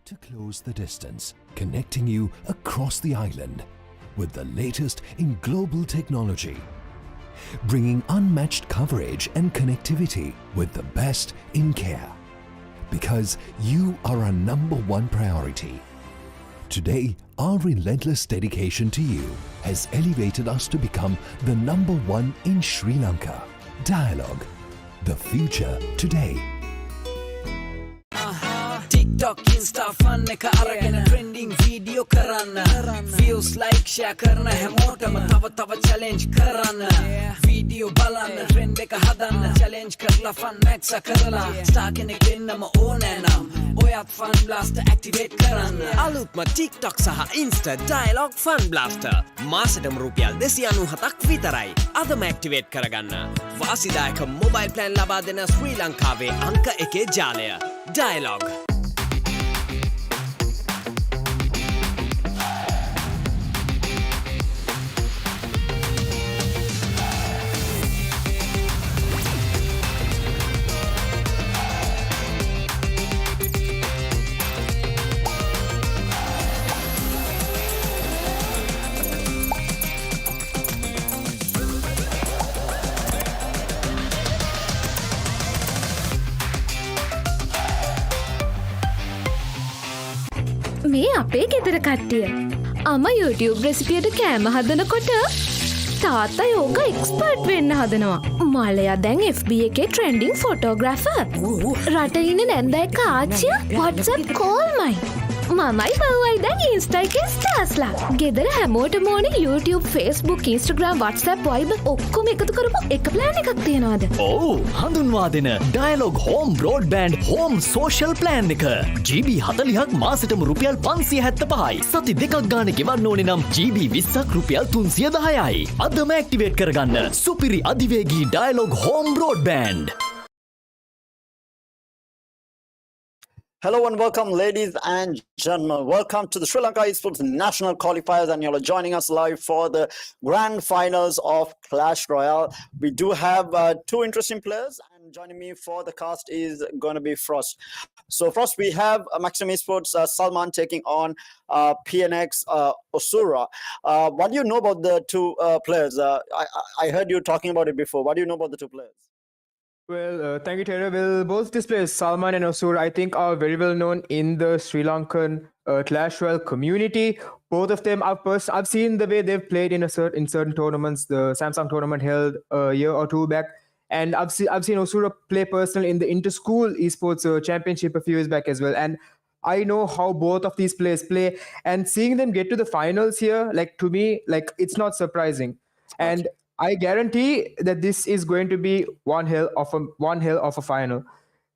to close the distance, connecting you across the island with the latest in global technology, bringing unmatched coverage and connectivity with the best in care. Because you are our number one priority. Today, our relentless dedication to you has elevated us to become the number one in Sri Lanka. Dialogue, the future today. TikTok, Insta, fun එක අරගෙන trending video කරන්න views like share කරන හැමෝටම තව challenge කරන්න video බලන්න trend එක හදන්න challenge කරලා fun max කරලා star කෙනෙක් වෙන්නම ඕනේ නම් ඔයත් fun blaster activate කරන්න අලුත්ම TikTok සහ Insta dialogue fun blaster මාසෙටම රුපියල් 297ක් විතරයි අදම activate කරගන්න වාසිදායක mobile plan ලබා දෙන ශ්‍රී ලංකාවේ අංක 1 ජාලය dialogue මේ අපේ ගෙදර කට්ටිය අම YouTube රෙසිපියට කෑම හදනකොට තාත්තා යෝග එක්ස්පර්ට් වෙන්න හදනවා මලයා දැන් FB එකේ ට්‍රෙන්ඩිං ෆොටෝග්‍රැෆර් රට ඉන්න නැන්දෑක ආච්චිය WhatsApp කෝල් මයි මමයි බවයි දැන් Insta එකේ ස්ටාර්ස්ලා ගෙදර හැමෝටම ඕනේ YouTube Facebook Instagram WhatsApp Viber ඔක්කොම එකතු කරපු එක ප්ලෑන් එකක් තියනවාද ඔව් හඳුන්වා දෙන Dialogue Home Broadband Home Social Plan එක GB 40ක් මාසෙටම රුපියල් 575යි සති දෙකක් ගානේ ගෙවන්න ඕනේ නම් GB 20ක් රුපියල් 310යි අදම ඇක්ටිවේට් කරගන්න සුපිරි අධිවේගී Dialogue Home Broadband Hello and welcome, ladies and gentlemen. Welcome to the Sri Lanka Esports National qualifiers, and you're joining us live for the grand finals of Clash Royale. We do have two interesting players, and joining me for the cast is going to be Frost. So, Frost, we have M-eS Esports Salmaan taking on PnX OSURA. What do you know about the two players? I heard you talking about it before. What do you know about the two players? Well, thank you, Taylor. Well, both these players, Salmaan and OSURA, I think are very well known in the Sri Lankan Clash Royale community. Both of them, I've seen the way they've played in certain tournaments. The Samsung tournament held a year or two back, and I've seen OSURA play personally in the inter-school esports championship a few years back as well. And I know how both of these players play, and seeing them get to the finals here, like to me, like it's not surprising. And I guarantee that this is going to be one hell of a final.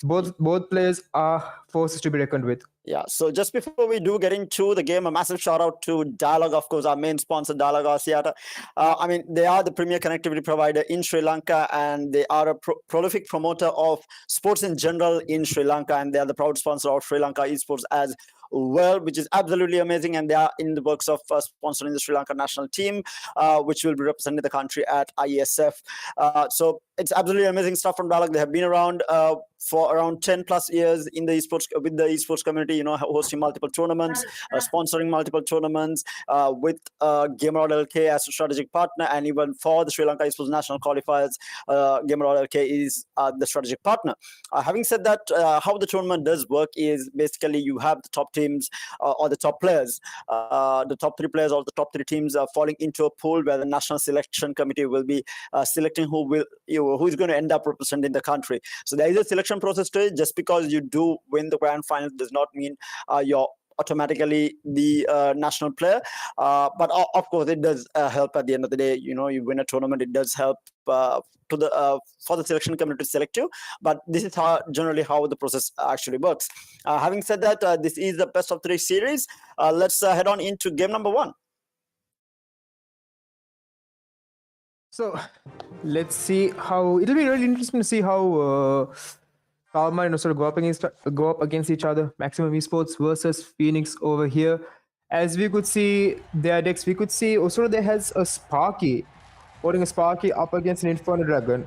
Both players are forces to be reckoned with. Yeah, so just before we do get into the game, a massive shout out to Dialogue, of course, our main sponsor, Dialogue Asiata. I mean, they are the premier connectivity provider in Sri Lanka, and they are a prolific promoter of sports in general in Sri Lanka, and they are the proud sponsor of Sri Lanka Esports as well, which is absolutely amazing. And they are in the works of sponsoring the Sri Lanka national team, which will be representing the country at IESF. So it's absolutely amazing stuff from Dialogue. They have been around for around 10 plus years in the esports with the esports community, you know, hosting multiple tournaments, sponsoring multiple tournaments with Gamer.LK as a strategic partner, and even for the Sri Lanka Esports National qualifiers, Gamer.LK is the strategic partner. Having said that, how the tournament does work is basically you have the top teams or the top players, the top three players or the top three teams falling into a pool where the national selection committee will be selecting who is going to end up representing the country. So there is a selection process to it. Just because you do win the grand final does not mean you're automatically the national player. But of course, it does help at the end of the day. You know, you win a tournament, it does help for the selection committee to select you. But this is generally how the process actually works. Having said that, this is the best of three series. Let's head on into game number one. So let's see how it'll be really interesting to see how Salmaan and OSURA go up against each other. Maximum Esports versus PnX over here. As we could see their decks, we could see OSURA there has a Sparky, holding a Sparky up against an Inferno Dragon,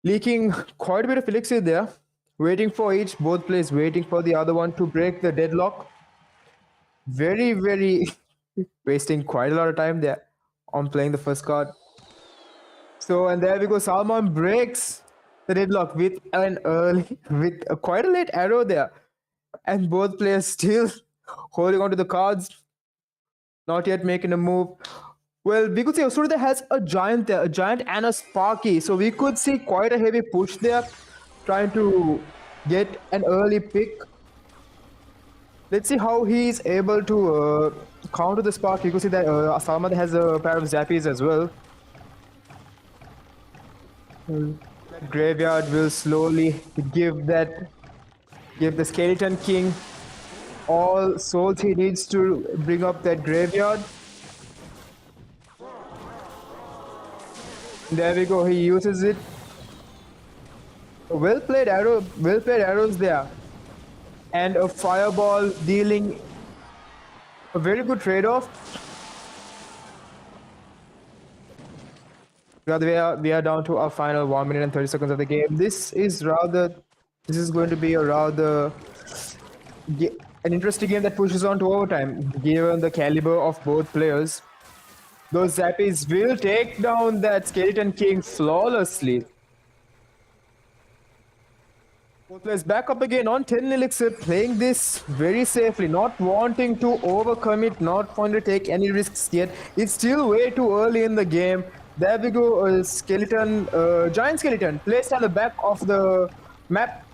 leaking quite a bit of elixir there. waiting for both players waiting for the other one to break the deadlock. Very wasting quite a lot of time there on playing the first card. So, and there we go. Salmaan breaks the deadlock with with quite a late arrow there, and both players still holding on to the cards, not yet making a move. Well, we could say OSURA has a giant there, a giant and a Sparky. So we could see quite a heavy push there, trying to get an early pick. Let's see how he is able to counter the Spark. You could see that Salmaan has a pair of Zappies as well. That Graveyard will slowly give the Skeleton King all souls he needs to bring up that Graveyard. There we go, he uses it. Well played arrows there. And a fireball dealing a very good trade-off. We are down to our final 1 minute and 30 seconds of the game. This is going to be an interesting game that pushes on to overtime, given the caliber of both players. Those Zappies will take down that Skeleton King flawlessly. Both players back up again on 10 Elixir, playing this very safely, not wanting to overcommit, not wanting to take any risks yet. It's still way too early in the game. There we go, giant skeleton placed on the back of the map,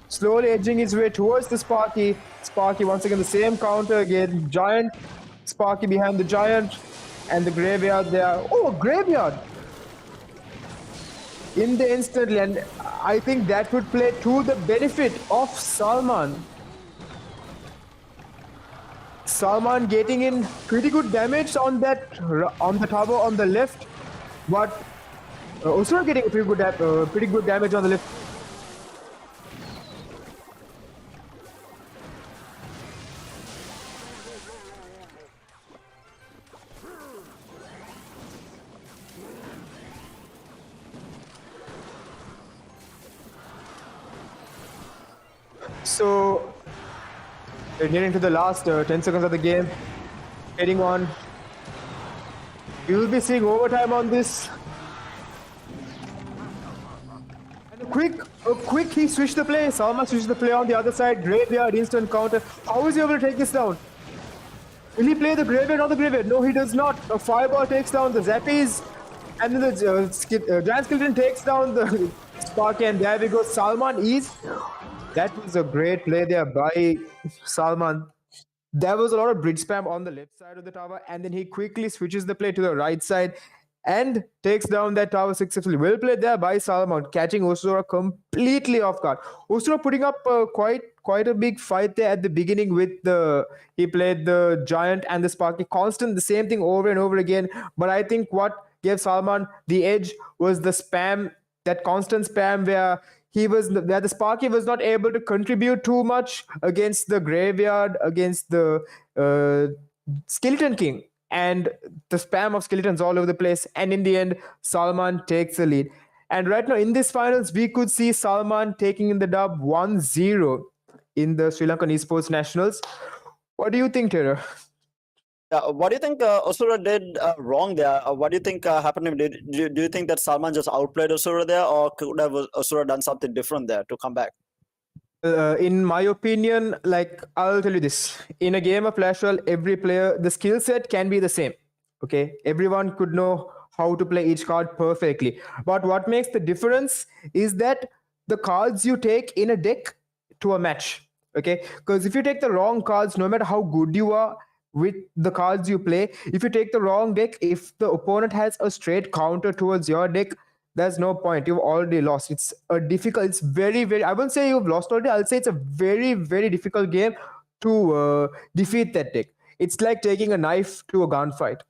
slowly edging his way towards the Sparky. Sparky once again the same counter again, giant, Sparky behind the giant, and the Graveyard there. Oh, Graveyard! In the instantly, and I think that would play to the benefit of Salmaan. Salmaan getting in pretty good damage on the tower on the left, but OSURA getting a pretty good damage on the left. So, we're getting to the last 10 seconds of the game. Heading on. We will be seeing overtime on this. And a quick, he switched the play. Salmaan switched the play on the other side. Graveyard, instant counter. How is he able to take this down? Will he play the Graveyard or the Graveyard? No, he does not. A fireball takes down the Zappies. And then the Giant Skeleton takes down the Sparky. And there we go. Salmaan is... That was a great play there by Salmaan. There was a lot of bridge spam on the left side of the tower, and then he quickly switches the play to the right side and takes down that tower successfully. Well played there by Salmaan, catching OSURA completely off guard. OSURA putting up quite a big fight there at the beginning with he played the Giant and the Sparky. Constant, the same thing over and over again. But I think what gave Salmaan the edge was the spam, that constant spam where the Sparky was not able to contribute too much against the Graveyard, against the Skeleton King, and the spam of skeletons all over the place. And in the end, Salmaan takes the lead. And right now in this finals, we could see Salmaan taking in the dub 1-0 in the Sri Lanka Esports Nationals. What do you think, Tara? What do you think OSURA did wrong there? What do you think happened? Do you think that Salmaan just outplayed OSURA there, or could have OSURA done something different there to come back? In my opinion, like, I'll tell you this. In a game of Clash Royale, every player, the skill set can be the same. Okay? Everyone could know how to play each card perfectly. But what makes the difference is that the cards you take in a deck to a match. Okay? Because if you take the wrong cards, no matter how good you are with the cards you play, if you take the wrong deck, if the opponent has a straight counter towards your deck, there's no point. You've already lost. It's very, I won't say you've lost already. I'll say it's a very, very difficult game to defeat that deck. It's like taking a knife to a gunfight.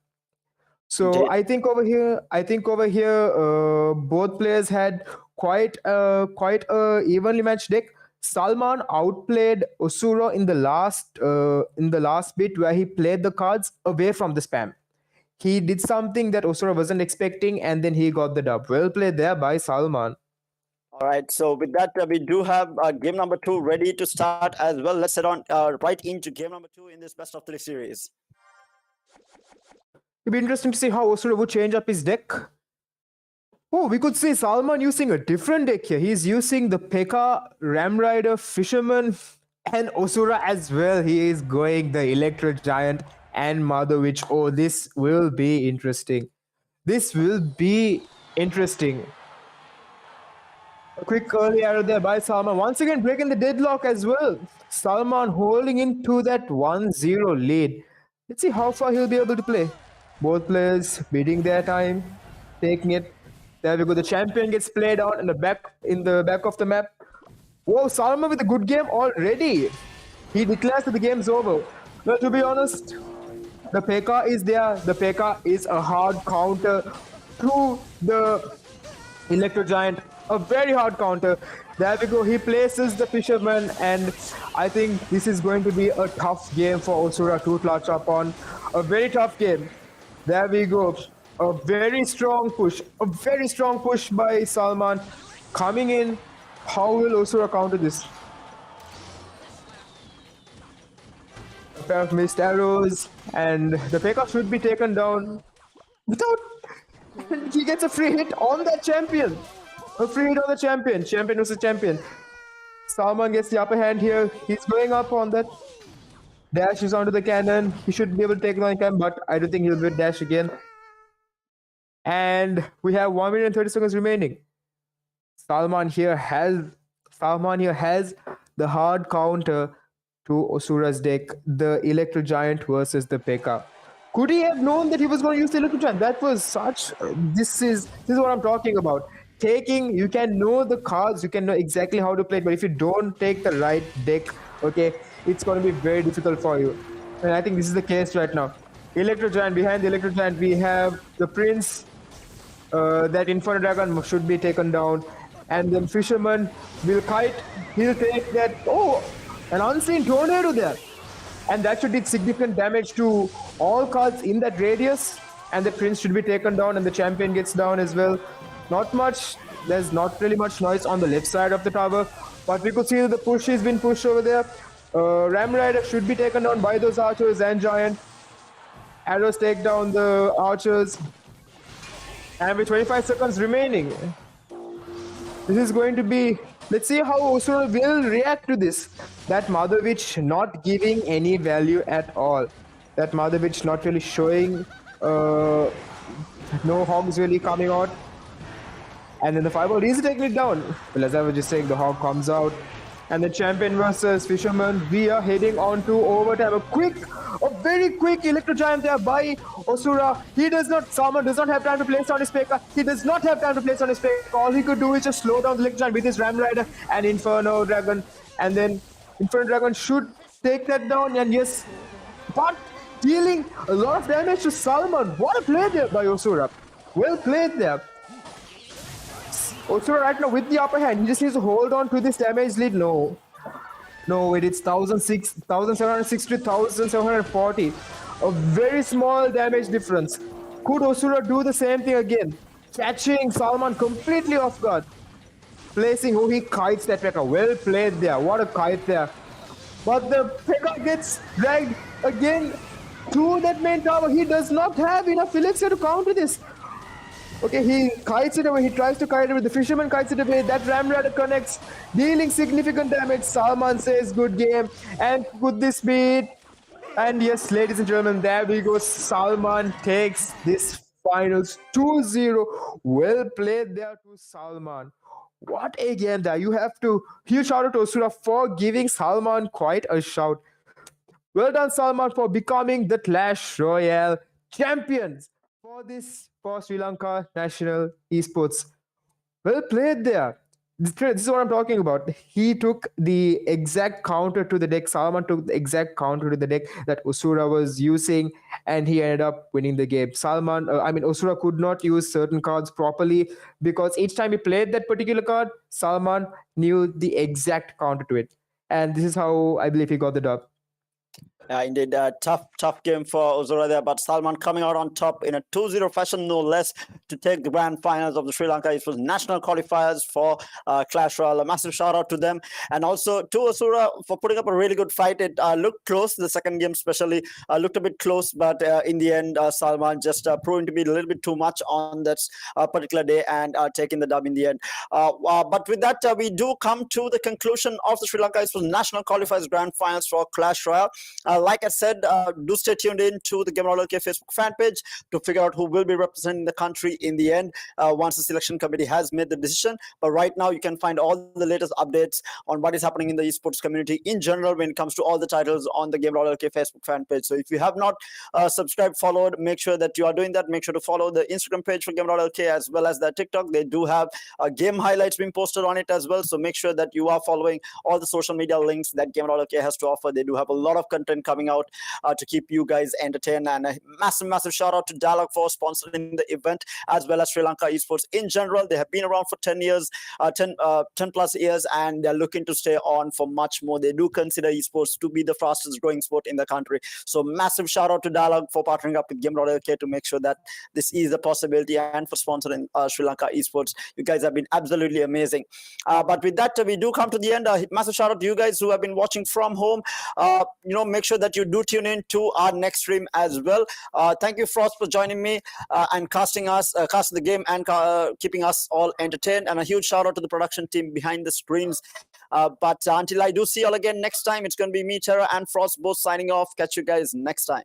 So I think over here, both players had quite a evenly matched deck. Salmaan outplayed OSURA in the last bit, where he played the cards away from the spam. He did something that OSURA wasn't expecting, and then he got the dub. Well played there by Salmaan. All right, so with that, we do have game number 2 ready to start as well. Let's head on right into game number 2 in this best of 3 series. It'd be interesting to see how Osura would change up his deck. Oh, we could see Salmaan using a different deck here. He's using the P.E.K.K.A, Ram Rider, Fisherman, and Osura as well. He is going the Electro Giant and Mother Witch. Oh, this will be interesting. This will be interesting. A quick early arrow there by Salmaan. Once again, breaking the deadlock as well. Salmaan holding into that 1-0 lead. Let's see how far he'll be able to play. Both players beating their time, taking it. There we go. The champion gets played out in the back of the map. Whoa, Salmaan with a good game already. He declares that the game's over. Well, to be honest, the P.E.K.K.A is there. The P.E.K.K.A is a hard counter to the Electro Giant. A very hard counter. There we go. He places the Fisherman, and I think this is going to be a tough game for Osura to clutch up on. A very tough game. There we go. A very strong push. A very strong push by Salmaan. Coming in. How will Osura counter this? A pair of missed arrows, and the P.E.K.K.A should be taken down without. He gets a free hit on that champion. A free hit on the champion. Champion versus champion. Salmaan gets the upper hand here. He's going up on that. Dashes onto the cannon. He should be able to take it on cam, but I don't think he'll be dash again. And we have 1 minute and 30 seconds remaining. Salmaan here has the hard counter to Osura's deck, the Electro Giant versus the P.E.K.K.A. Could he have known that he was going to use the Electro Giant? That was such. This is what I'm talking about. You can know the cards, you can know exactly how to play it, but if you don't take the right deck, okay, it's going to be very difficult for you. And I think this is the case right now. Electro Giant, behind the Electro Giant, we have the Prince. That Inferno Dragon should be taken down. And then Fisherman will kite. He'll take that. Oh, an Unseen Tornado there. And that should do significant damage to all cards in that radius. And the Prince should be taken down, and the champion gets down as well. Not much. There's not really much noise on the left side of the tower. But we could see that the push has been pushed over there. Ram Rider should be taken down by those archers and Giant. Arrows take down the archers. And with 25 seconds remaining, this is going to be. Let's see how Osura will react to this. That Mother Witch not giving any value at all. That Mother Witch not really showing. No hogs really coming out. And then the fireball is taking it down. Well, as I was just saying, the hog comes out. And the champion versus Fisherman. We are heading on to overtime. A very quick Electro Giant there by Osura. Salmaan does not have time to place on his P.E.K.K.A. He does not have time to place on his P.E.K.K.A. All he could do is just slow down the Electro Giant with his Ram Rider and Inferno Dragon. And then Inferno Dragon should take that down. And yes, but dealing a lot of damage to Salmaan. What a play there by Osura. Well played there. Osura right now with the upper hand. He just needs to hold on to this damage lead. No, it's 1706 to 1740. A very small damage difference. Could Osura do the same thing again? Catching Salmaan completely off guard. Placing, he kites that P.E.K.K.A. Well played there. What a kite there. But the P.E.K.K.A. gets dragged again to that main tower. He does not have enough elixir to counter this. Okay, he kites it away. He tries to kite it away. The Fisherman kites it away. That Ram Rider connects, dealing significant damage. Salmaan says, good game. And could this be it? And yes, ladies and gentlemen, there we go. Salmaan takes this finals 2-0. Well played there to Salmaan. What a game there. You have to huge shout out to Osura for giving Salmaan quite a shout. Well done, Salmaan, for becoming the Clash Royale champions for Sri Lanka National Esports. Well played there. This is what I'm talking about. He took the exact counter to the deck. Salmaan took the exact counter to the deck that Osura was using, and he ended up winning the game. Osura could not use certain cards properly because each time he played that particular card, Salmaan knew the exact counter to it. And this is how I believe he got the dub. Indeed, tough game for OSURA there, but Salmaan coming out on top in a 2-0 fashion, no less, to take the grand finals of the Sri Lanka Esports National qualifiers for Clash Royale. A massive shout out to them, and also to OSURA for putting up a really good fight. It looked close, the second game especially looked a bit close, but in the end, Salmaan just proving to be a little bit too much on that particular day and taking the dub in the end. But with that, we do come to the conclusion of the Sri Lanka Esports National qualifiers grand finals for Clash Royale. Like I said, do stay tuned in to the Gamer.LK Facebook fan page to figure out who will be representing the country in the end once the selection committee has made the decision. But right now, you can find all the latest updates on what is happening in the esports community in general when it comes to all the titles on the Gamer.LK Facebook fan page. So if you have not subscribed, followed, make sure that you are doing that. Make sure to follow the Instagram page for Gamer.LK as well as the TikTok. They do have game highlights being posted on it as well. So make sure that you are following all the social media links that Gamer.LK has to offer. They do have a lot of content coming out to keep you guys entertained. And a massive shout out to Dialogue for sponsoring the event, as well as Sri Lanka Esports in general. They have been around for 10 years, 10 plus years, and they're looking to stay on for much more. They do consider esports to be the fastest growing sport in the country. So massive shout out to Dialogue for partnering up with Gamer.LK to make sure that this is a possibility, and for sponsoring Sri Lanka Esports. You guys have been absolutely amazing. But with that, we do come to the end. Massive shout out to you guys who have been watching from home. Make sure that you do tune in to our next stream as well. Thank you, Frost, for joining me and casting the game and keeping us all entertained. And a huge shout out to the production team behind the screens. But until I do see you all again next time, it's going to be me, Terra, and Frost both signing off. Catch you guys next time.